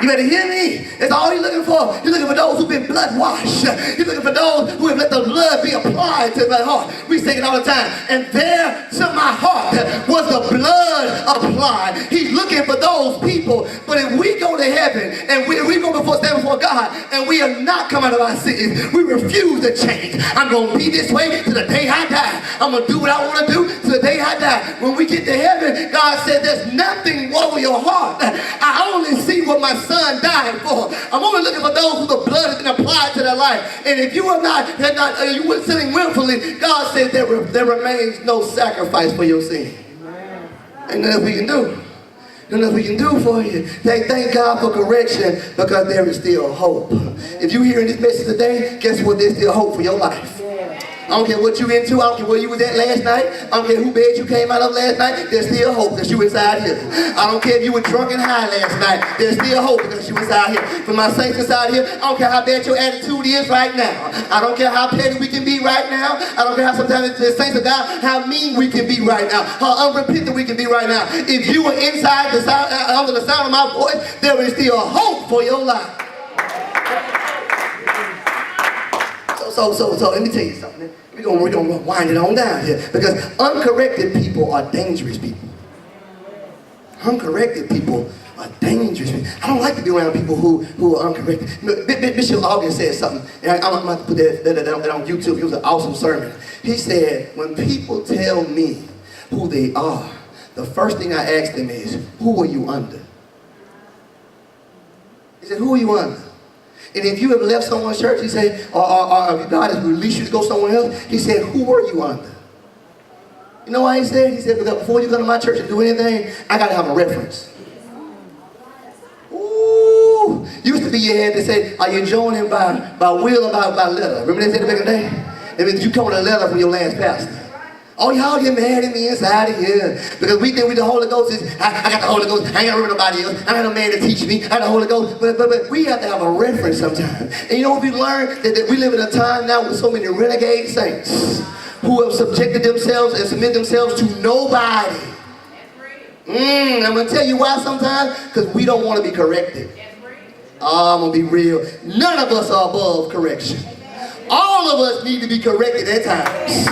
You better hear me. That's all he's looking for. He's looking for those who've been blood washed. He's looking for those who have let the blood be applied to their heart. We sing it all the time. And there to my heart was the blood applied. He's looking for those people. But if we go to heaven and we go stand before God and we are not come out of our sins, we refuse to change. I'm going to be this way to the day I die. I'm going to do what I want to do to the day I die. When we get to heaven, God said there's nothing wrong with your heart. I only see what my son died for. I'm only looking for those who the blood has been applied to their life. And if you are you were sinning willfully, God said there remains no sacrifice for your sin. Ain't nothing we can do. Nothing we can do for you. Thank God for correction, because there is still hope. If you're hearing this message today, guess what? There's still hope for your life. I don't care what you into. I don't care where you was at last night. I don't care who bed you came out of last night. There's still hope because you inside here. I don't care if you were drunk and high last night. There's still hope because you inside here. For my saints inside here, I don't care how bad your attitude is right now. I don't care how petty we can be right now. I don't care how sometimes the saints of God, how mean we can be right now. How unrepentant we can be right now. If you are inside the sound, under the sound of my voice, there is still hope for your life. So let me tell you something. We're gonna wind it on down here, because uncorrected people are dangerous people. Uncorrected people are dangerous people. I don't like to be around people who are uncorrected. Bishop August said something, and I'm going to put that on YouTube. It was an awesome sermon. He said, when people tell me who they are, the first thing I ask them is, who are you under? He said, who are you under? And if you have left someone's church, he said, or if God has released you to go somewhere else, he said, who were you under? You know why he said? He said, because before you come to my church and do anything, I got to have a reference. Ooh, used to be you had to say, are you joining by will or by letter? Remember they said back in the day? That means you come with a letter from your last pastor. Oh, y'all get mad at me inside of here because we think we the Holy Ghost is, I got the Holy Ghost, I ain't got to remember nobody else, I got no man to teach me, I got the Holy Ghost, but we have to have a reference sometimes. And you know what we learned? That we live in a time now with so many renegade saints who have subjected themselves and submit themselves to nobody. I'm going to tell you why sometimes, because we don't want to be corrected. I'm going to be real. None of us are above correction. All of us need to be corrected at times.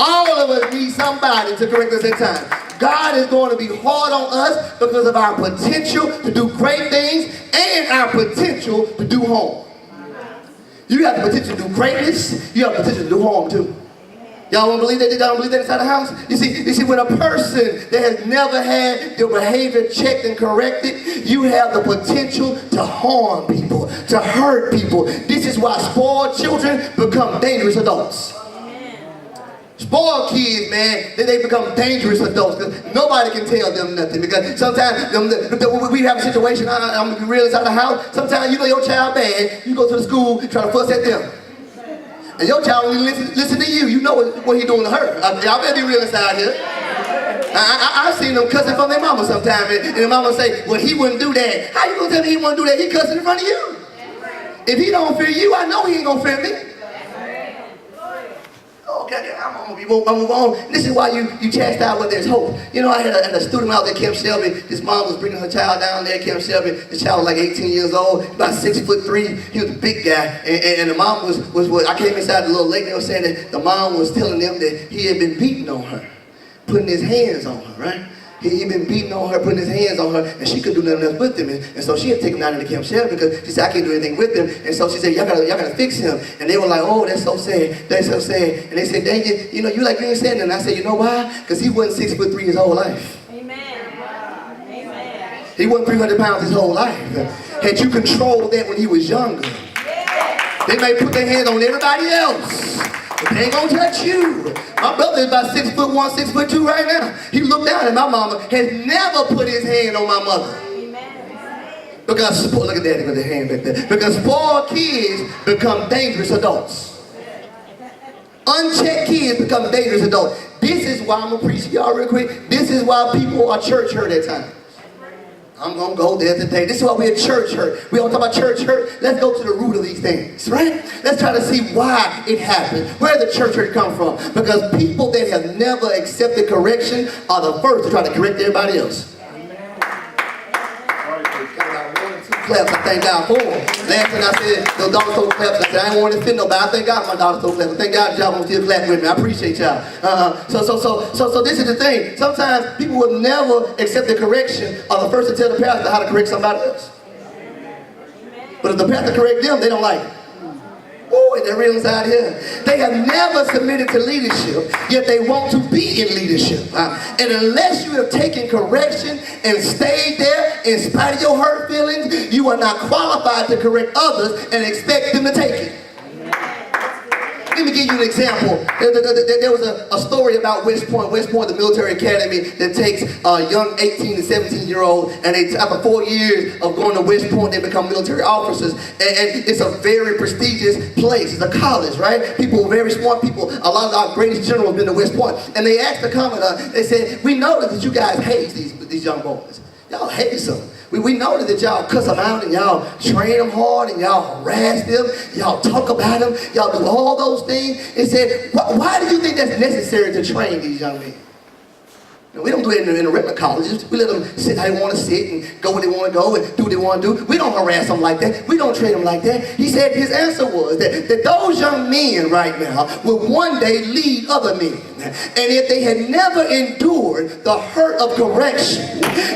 All of us need somebody to correct us at times. God is going to be hard on us because of our potential to do great things and our potential to do harm. You have the potential to do greatness. You have the potential to do harm too. Y'all don't believe that? Y'all don't believe that inside the house? You see, when a person that has never had their behavior checked and corrected, you have the potential to harm people, to hurt people. This is why spoiled children become dangerous adults. Spoiled kids, man, they become dangerous adults because nobody can tell them nothing. Because sometimes we have a situation, I'm going to be real inside the house, sometimes you know your child bad, you go to the school, try to fuss at them. And your child only listen to you. You know what he doing to her. Y'all better be real inside here. I've seen them cussing from their mama sometimes, and the mama say, well, he wouldn't do that. How you gonna tell me he wouldn't do that? He cussing in front of you. If he don't fear you, I know he ain't gonna fear me. Okay, I'm gonna move on. This is why you chastise when there's hope. You know, I had a student out there, Camp Shelby. His mom was bringing her child down there, Camp Shelby. The child was like 18 years old, about 6'3". He was a big guy, and the mom was I came inside the little lake. They were saying that the mom was telling them that he had been beating on her, putting his hands on her, right? He'd been beating on her, putting his hands on her, and she couldn't do nothing else with him. And so she had taken him down to the Camp Shelby because she said, I can't do anything with him. And so she said, y'all gotta fix him. And they were like, oh, that's so sad. That's so sad. And they said, dang it, you like you ain't saying nothing. And I said, you know why? Because he wasn't 6'3" his whole life. Amen. Wow. Amen. He wasn't 300 pounds his whole life. Had you controlled that when he was younger, they may put their hands on everybody else, but they ain't gonna touch you. My brother is about 6'1", 6'2" right now. He looked down and my mama has never put his hand on my mother. Because, look at daddy with the hand back there. Because spoiled kids become dangerous adults. Unchecked kids become dangerous adults. This is why I'm gonna preach to y'all real quick. This is why people are church hurt at times. I'm going to go there today. This is why we're church hurt. We don't talk about church hurt. Let's go to the root of these things, right? Let's try to see why it happened. Where did the church hurt come from? Because people that have never accepted correction are the first to try to correct everybody else. Amen. claps, I thank God for them. Last time I said, those daughter toe claps, I said, I ain't want to fit nobody. I thank God for my daughter toe claps. I thank God y'all gonna still clap with me. I appreciate y'all. So this is the thing. Sometimes people will never accept the correction or the first to tell the pastor how to correct somebody else. But if the pastor correct them, they don't like it. Ooh, they're real inside here. They have never submitted to leadership, yet they want to be in leadership. And unless you have taken correction and stayed there in spite of your hurt feelings, you are not qualified to correct others and expect them to take it. Let me give you an example. There was a story about West Point. West Point, the military academy that takes young 18 to 17-year-olds, and they, after 4 years of going to West Point, they become military officers. And it's a very prestigious place. It's a college, right? People, very smart people. A lot of our greatest generals have been to West Point. And they asked the commandant, they said, we noticed that you guys hate these young boys. Y'all hate them. We noticed that y'all cuss them out and y'all train them hard and y'all harass them, y'all talk about them, y'all do all those things. It said, why do you think that's necessary to train these young men? And we don't do it in the regular colleges. We let them sit how they want to sit and go where they want to go and do what they want to do. We don't harass them like that. We don't train them like that. He said his answer was that those young men right now will one day lead other men. And if they had never endured the hurt of correction,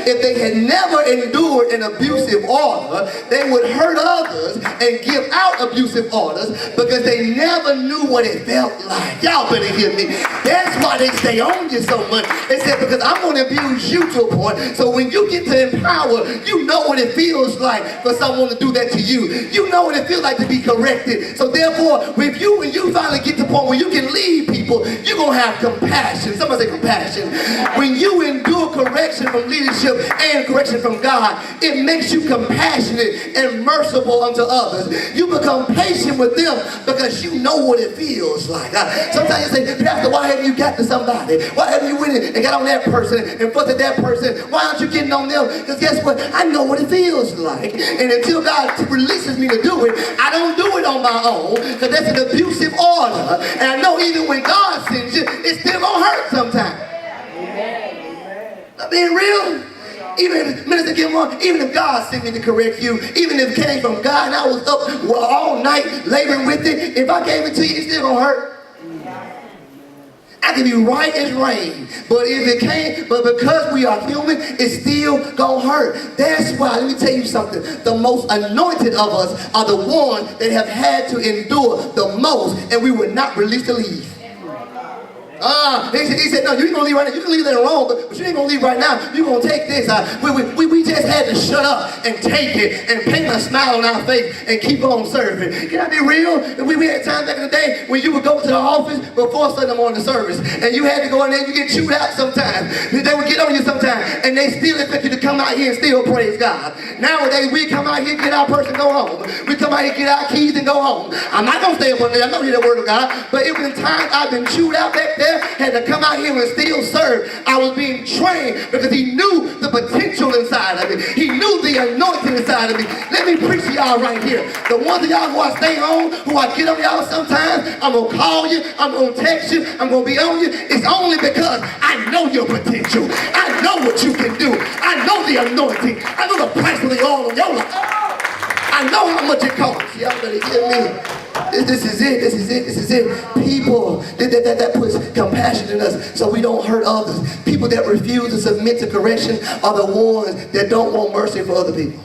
if they had never endured an abusive order, they would hurt others and give out abusive orders because they never knew what it felt like. Y'all better hear me. That's why they stay on you so much. They said, because I'm going to abuse you to a point, so when you get to empower, you know what it feels like for someone to do that to you. You know what it feels like to be corrected. So therefore, when you finally get to the point where you can lead people, you're going to have compassion. Somebody say compassion. When you endure correction from leadership and correction from God, it makes you compassionate and merciful unto others. You become patient with them because you know what it feels like. Sometimes you say, Pastor, why haven't you got to somebody? Why haven't you went in and got on that person and fussed at that person? Why aren't you getting on them? Because guess what? I know what it feels like. And until God releases me to do it, I don't do it on my own because that's an abusive order. And I know even when God sends you, it's still gonna hurt sometimes. I'm being real. Even Minister Gilmore, even if God sent me to correct you, even if it came from God and I was up all night laboring with it, if I gave it to you, it's still gonna hurt. I can be right as rain, but if it can't, but because we are human, it's still gonna hurt. That's why, let me tell you something, the most anointed of us are the ones that have had to endure the most, and we were not released to leave. He said, no, you ain't gonna leave right now. You can leave that alone, but you ain't gonna leave right now. You're gonna take this. We just had to shut up and take it and paint a smile on our face and keep on serving. Can I be real? We had times back in the day when you would go to the office before Sunday morning service and you had to go in there and you get chewed out sometimes. They would get on you sometimes and they still expect you to come out here and still praise God. Nowadays, we come out here, get our purse and go home. We come out here, get our keys and go home. I'm not gonna stay up on there. I'm not hear the word of God, but it was times I've been chewed out back there, had to come out here and still serve. I was being trained because he knew the potential inside of me. He knew the anointing inside of me. Let me preach to y'all right here. The ones of y'all who I stay on, who I get on y'all sometimes, I'm going to call you, I'm going to text you, I'm going to be on you. It's only because I know your potential. I know what you can do. I know the anointing. I know the price of the oil on your life. I know how much it costs. Y'all better hear me. This is it. People that puts compassion in us so we don't hurt others. People that refuse to submit to correction are the ones that don't want mercy for other people.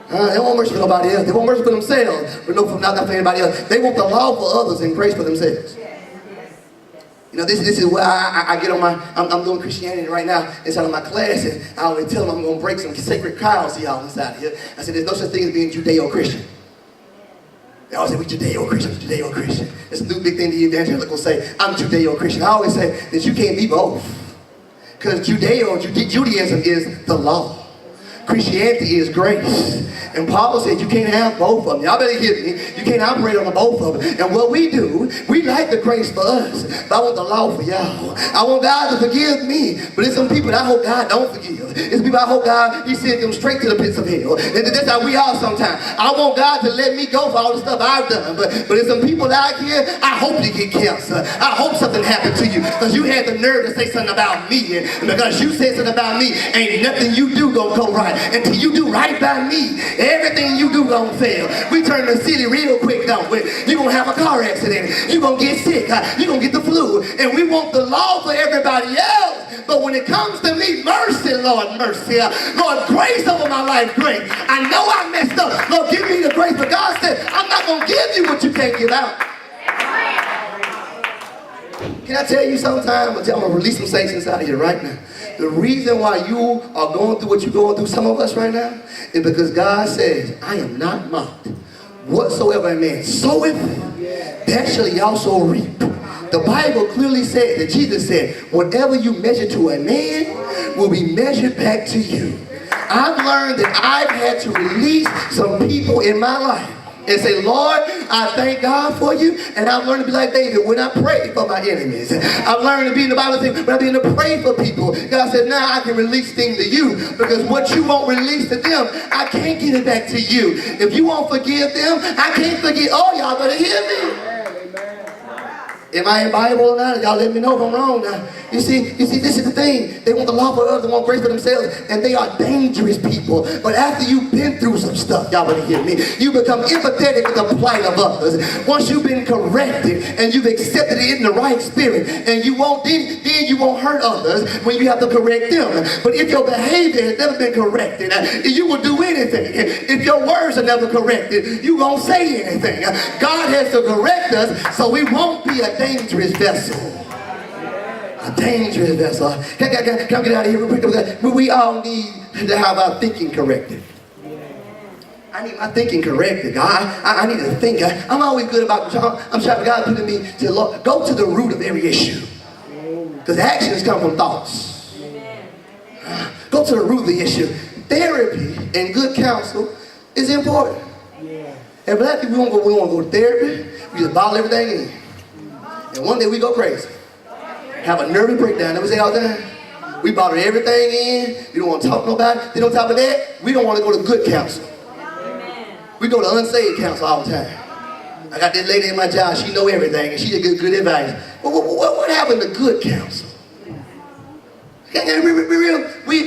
They don't want mercy for nobody else. They want mercy for themselves, but not for anybody else. They want the law for others and grace for themselves. You know, this is where I get on I'm doing Christianity right now inside of my class, and I always tell them I'm going to break some sacred cows to y'all inside here. I said, there's no such thing as being Judeo-Christian. They always say, we Judeo-Christian, Judeo-Christian. It's a new big thing the evangelicals say, I'm Judeo-Christian. I always say that you can't be both. Because Judaism is the law. Christianity is grace. And Paul said you can't have both of them. Y'all better hear me. You can't operate on the both of them. And what we do, we like the grace for us, but I want the law for y'all. I want God to forgive me, but there's some people that I hope God don't forgive. There's people I hope God, he sent them straight to the pits of hell. And that's how we are sometimes. I want God to let me go for all the stuff I've done, but there's some people out here, I hope you get cancer. I hope something happened to you, because you had the nerve to say something about me, and because you said something about me, ain't nothing you do gonna go right. Until you do right by me, everything you do gonna fail. We turn the city real quick, don't we? You're gonna have a car accident. You're gonna get sick. You're gonna get the flu. And we want the law for everybody else. But when it comes to me, mercy, Lord, mercy. Lord, grace over my life, grace. I know I messed up. Lord, give me the grace. But God said, I'm not gonna give you what you can't give out. Can I tell you sometime? I'm gonna release some saints inside of you right now. The reason why you are going through what you're going through, some of us right now, is because God says, I am not mocked. Whatsoever a man soweth, that shall he also reap. The Bible clearly said that Jesus said, whatever you measure to a man will be measured back to you. I've learned that I've had to release some people in my life and say, Lord, I thank God for you. And I've learned to be like David when I pray for my enemies. I've learned to be in the Bible saying, when I begin to pray for people, God said, now I can release things to you. Because what you won't release to them, I can't get it back to you. If you won't forgive them, I can't forgive. Oh, y'all better hear me. Am I in Bible or not? Y'all let me know if I'm wrong now. You see, this is the thing. They want the law for others, they want grace for themselves, and they are dangerous people. But after you've been through some stuff, y'all better hear me, you become empathetic with the plight of others. Once you've been corrected and you've accepted it in the right spirit, and you won't, then you won't hurt others when you have to correct them. But if your behavior has never been corrected, you will do anything. If your words are never corrected, you won't say anything. God has to correct us so we won't be a dangerous vessel. A dangerous vessel. Can I get out of here real quick? We all need to have our thinking corrected. I need my thinking corrected. I need to think. I'm always good about, I'm trying, God putting me to go to the root of every issue. Because actions come from thoughts. Go to the root of the issue. Therapy and good counsel is important. And black people, we want to go to therapy. We just bottle everything in. And one day we go crazy. Have a nervous breakdown. Never say all the time. We bottle everything in. We don't want to talk to nobody. Then on top of that, we don't want to go to good counsel. We go to unsaved counsel all the time. I got this lady in my job. She know everything, and she just gives good advice. But what happened to good counsel?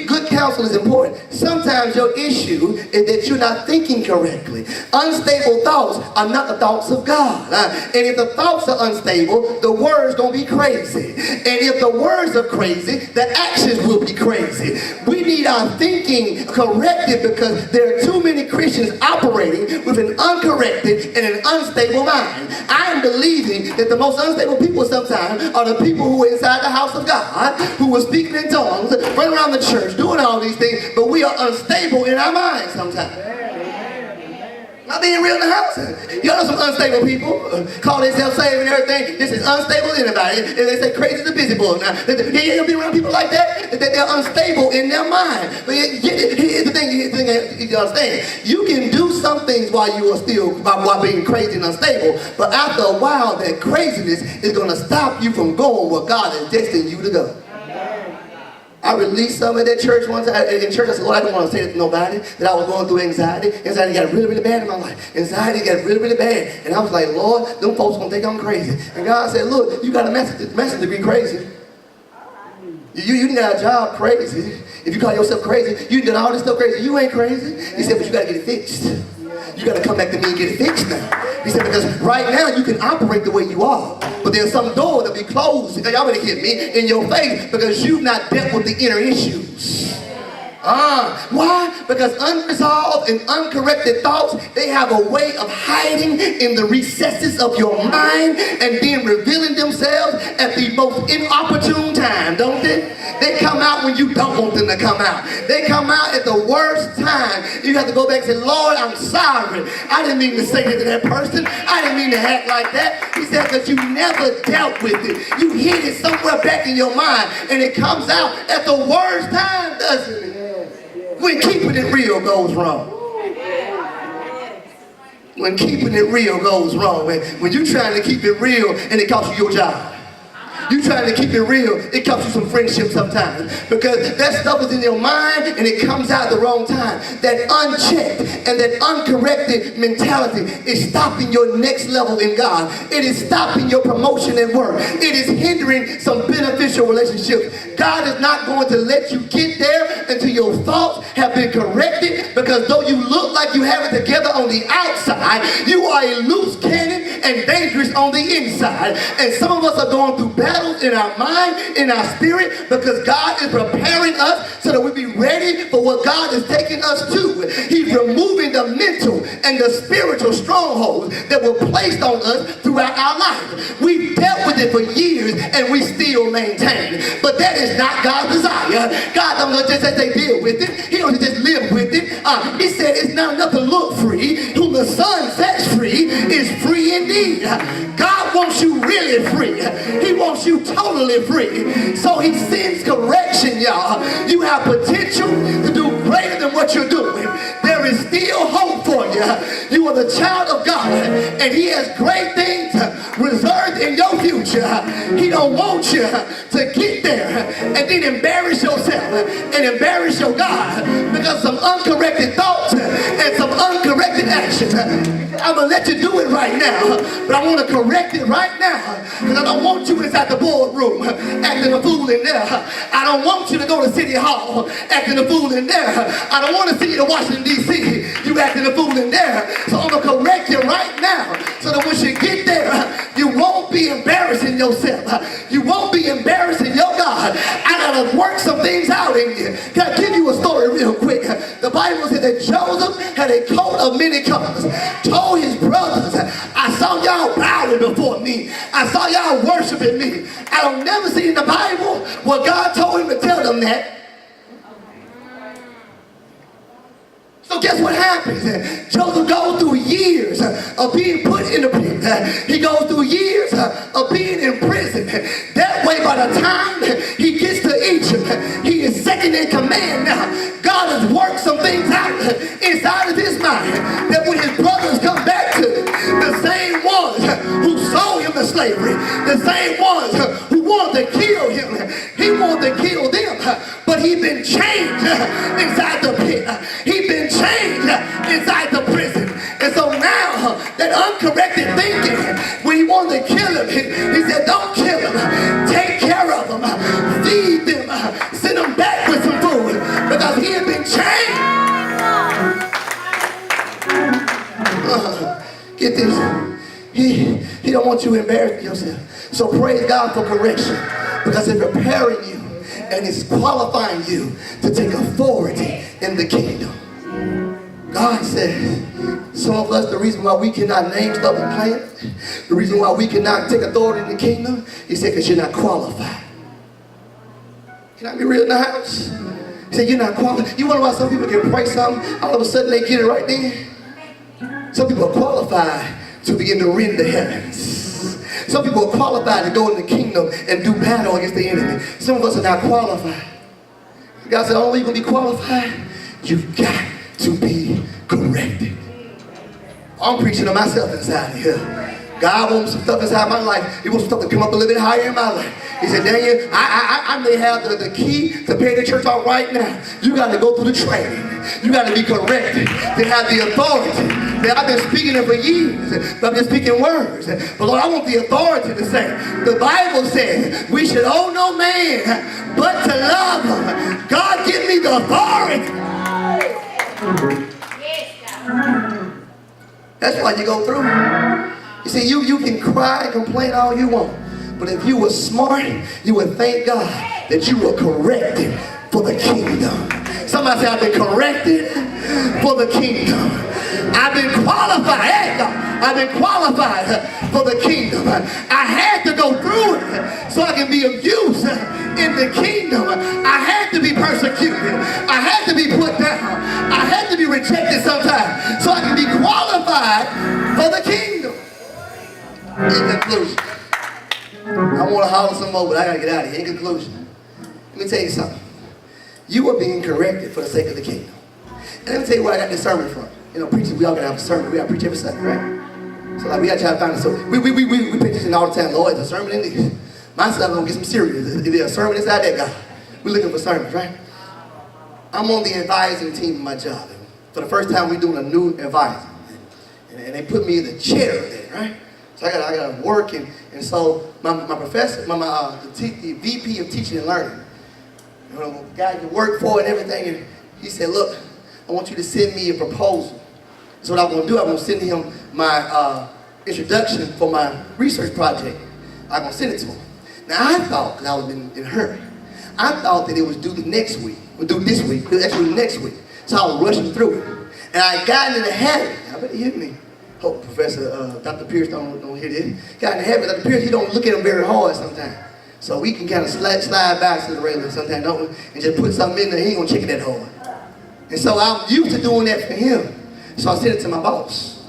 Good counsel is important. Sometimes your issue is that you're not thinking correctly. Unstable thoughts are not the thoughts of God. And if the thoughts are unstable, the words gonna be crazy. And if the words are crazy, the actions will be crazy. We need our thinking corrected because there are too many Christians operating with an uncorrected and an unstable mind. I am believing that the most unstable people sometimes are the people who are inside the house of God, who are speaking in tongues, running around the church, doing all these things, but we are unstable in our minds sometimes. Not being real in the house. Y'all know some unstable people, call themselves saved and everything. This is unstable to anybody. And they say crazy to busy boys. Now, you'll be around people like that they're unstable in their mind. But here's the thing you understand. You can do some things while you are still, while being crazy and unstable, but after a while, that craziness is going to stop you from going where God has destined you to go. I released some of that church one time. In church, I said, Lord, I don't want to say that to nobody, that I was going through anxiety. Anxiety got really, really bad in my life. Anxiety got really, really bad. And I was like, Lord, them folks going to think I'm crazy. And God said, look, you got a master's degree crazy. You didn't got a job crazy. If you call yourself crazy, you done all this stuff crazy. You ain't crazy. He said, but you got to get it fixed. You got to come back to me and get it fixed now. He said, because right now you can operate the way you are. But there's some door that be closed, y'all better hear me, in your face because you've not dealt with the inner issues. Why? Because unresolved and uncorrected thoughts, they have a way of hiding in the recesses of your mind and then revealing themselves at the most inopportune time, don't they? They come out when you don't want them to come out. They come out at the worst time. You have to go back and say, Lord, I'm sorry. I didn't mean to say that to that person. I didn't mean to act like that. He said, because you never dealt with it. You hid it somewhere back in your mind and it comes out at the worst time, doesn't it? When keeping it real goes wrong. When keeping it real goes wrong. When you're trying to keep it real and it costs you your job. You trying to keep it real, it costs you some friendship sometimes. Because that stuff is in your mind and it comes out at the wrong time. That unchecked and that uncorrected mentality is stopping your next level in God. It is stopping your promotion at work. It is hindering some beneficial relationships. God is not going to let you get there until your thoughts have been corrected, because though you look like you have it together on the outside, you are a loose cannon and dangerous on the inside. And some of us are going through battles in our mind, in our spirit, because God is preparing us so that we be ready for what God is taking us to. He's removing the mental and the spiritual strongholds that were placed on us throughout our life. We've dealt with it for years and we still maintain. But that is not God's desire. God don't just say deal with it. He don't just live with it. He said it's not enough to look free. Whom the Son sets free is free indeed. God wants you really free. He wants you totally free. So he sends correction, y'all. You have potential to do greater than what you're doing. There is still hope for you. You are the child of God, and he has great things reserved in your future. He don't want you to get there and then embarrass yourself and embarrass your God because some uncorrected thoughts and some uncorrected actions. I'm going to let you do it right now, but I want to correct it right now, because I don't want you inside the boardroom acting a fool in there. I don't want you to go to City Hall acting a fool in there. I don't want to see you to Washington, D.C. you acting a fool in there. So I'm going to correct you right now, so that when you get there, you won't be embarrassing yourself. You won't be embarrassing your God. I got to work some things out in you. Can I give you a story real quick? The Bible said that Joseph had a coat of many colors. Told his brothers, I saw y'all bowing before me. I saw y'all worshiping me. I don't never see in the Bible where God told him to tell them that. So guess what happens? Joseph goes through years of being put in the pit. He goes through years of being in prison. That way, by the time he gets to Egypt, he is second in command now. God has worked some things out inside of his mind, that when his brothers come back to him, the same ones who sold him to slavery, the same ones who wanted to kill him, he wanted to kill them. But he'd been changed inside the pit. He'd been changed inside the prison. And so now, that uncorrected thinking, when he wanted to kill him, he said, don't kill him. Take care of him. Feed them. Send them back with some food. Because he had been changed. Get this. He don't want you to embarrass yourself. So praise God for correction. Because it's preparing you and it's qualifying you to take authority in the kingdom. God says, some of us, the reason why we cannot name stuff and claim it, the reason why we cannot take authority in the kingdom, he said, because you're not qualified. Can I be real in the house? He said, you're not qualified. You wonder why some people can pray something, all of a sudden they get it right then? Some people are qualified to begin to rend the heavens. Some people are qualified to go in the kingdom and do battle against the enemy. Some of us are not qualified. God said, only you can be qualified, you've got to be corrected. I'm preaching to myself inside here. God wants some stuff inside my life. He wants some stuff to come up a little bit higher in my life. He said, Daniel, I may have the key to pay the church off right now. You got to go through the training. You got to be corrected. To have the authority. That I've been speaking it for years. But I've been speaking words. But Lord, I want the authority to say. The Bible says we should owe no man but to love him. God, give me the authority. That's why you go through. You see, you can cry and complain all you want. But if you were smart, you would thank God that you were corrected for the kingdom. Somebody say, I've been corrected for the kingdom. I've been qualified. Hey, God, I've been qualified for the kingdom. I had to go through it so I can be of use in the kingdom. I had to be persecuted. I had to be put down. I had to be rejected sometimes so I can be qualified for the kingdom. In conclusion, I want to holler some more, but I got to get out of here. In conclusion, let me tell you something. You are being corrected for the sake of the kingdom. And let me tell you where I got this sermon from. You know, preaching, we all got to have a sermon. We got to preach every Sunday, right? So like we got to try to find a sermon. We preach this all the time. Lord, it's a sermon in this. My son gonna get some serious. If there's a sermon inside that guy, we're looking for sermons, right? I'm on the advising team of my job. For the first time, we're doing a new advising. And they put me in the chair there, right? So I got to work, and so my professor, the VP of Teaching and Learning, the guy you work for and everything, and he said, look, I want you to send me a proposal. So what I'm going to do, I'm going to send him my introduction for my research project. I'm going to send it to him. Now I thought, because I was in a hurry, I thought that it was due the next week, or due this week, actually next week. So I was rushing through it. And I got into the habit, I bet you hear me. Hope Professor Dr. Pierce don't hear this. Got in the habit, Dr. Pierce, he don't look at him very hard sometimes. So we can kind of slide back to the railing sometimes, don't we? And just put something in there, he ain't gonna check it that hard. And so I'm used to doing that for him. So I sent it to my boss.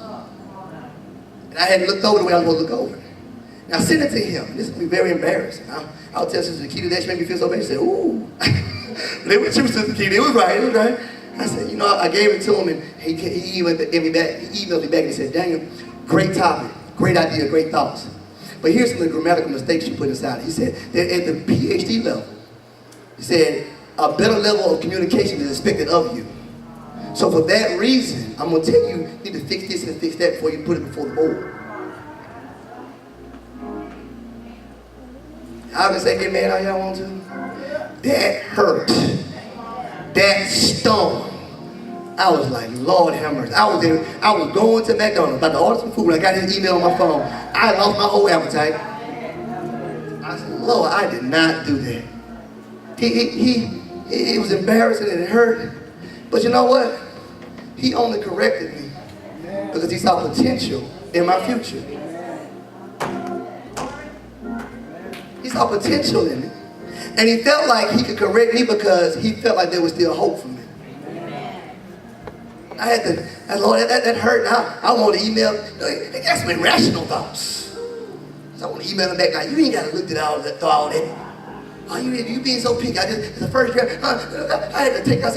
And I hadn't looked over the way I was supposed to look over it. And I sent it to him. This is gonna be very embarrassing. I'll tell Sister Keita that she made me feel so bad. She said, ooh. But it was true, Sister Keita, it was right. I said, you know, I gave it to him, and he emailed me back and he said, Daniel, great topic, great idea, great thoughts. But here's some of the grammatical mistakes you put inside. He said that at the PhD level, he said, a better level of communication is expected of you. So for that reason, I'm going to tell you, you need to fix this and fix that before you put it before the board. I can say amen how y'all want to. That hurt. That stung. I was like, Lord have mercy. I was going to McDonald's, about to order some food. When I got his email on my phone, I lost my whole appetite. I said, Lord, I did not do that. It was embarrassing and it hurt. But you know what? He only corrected me because he saw potential in my future. He saw potential in me. And he felt like he could correct me because he felt like there was still hope for me. I had to, Lord, that hurt. Now I want to email. They got some irrational thoughts. So I want to email him back. Now you ain't got to look at all that. Oh, you being so picky. It's the first year. I had to take.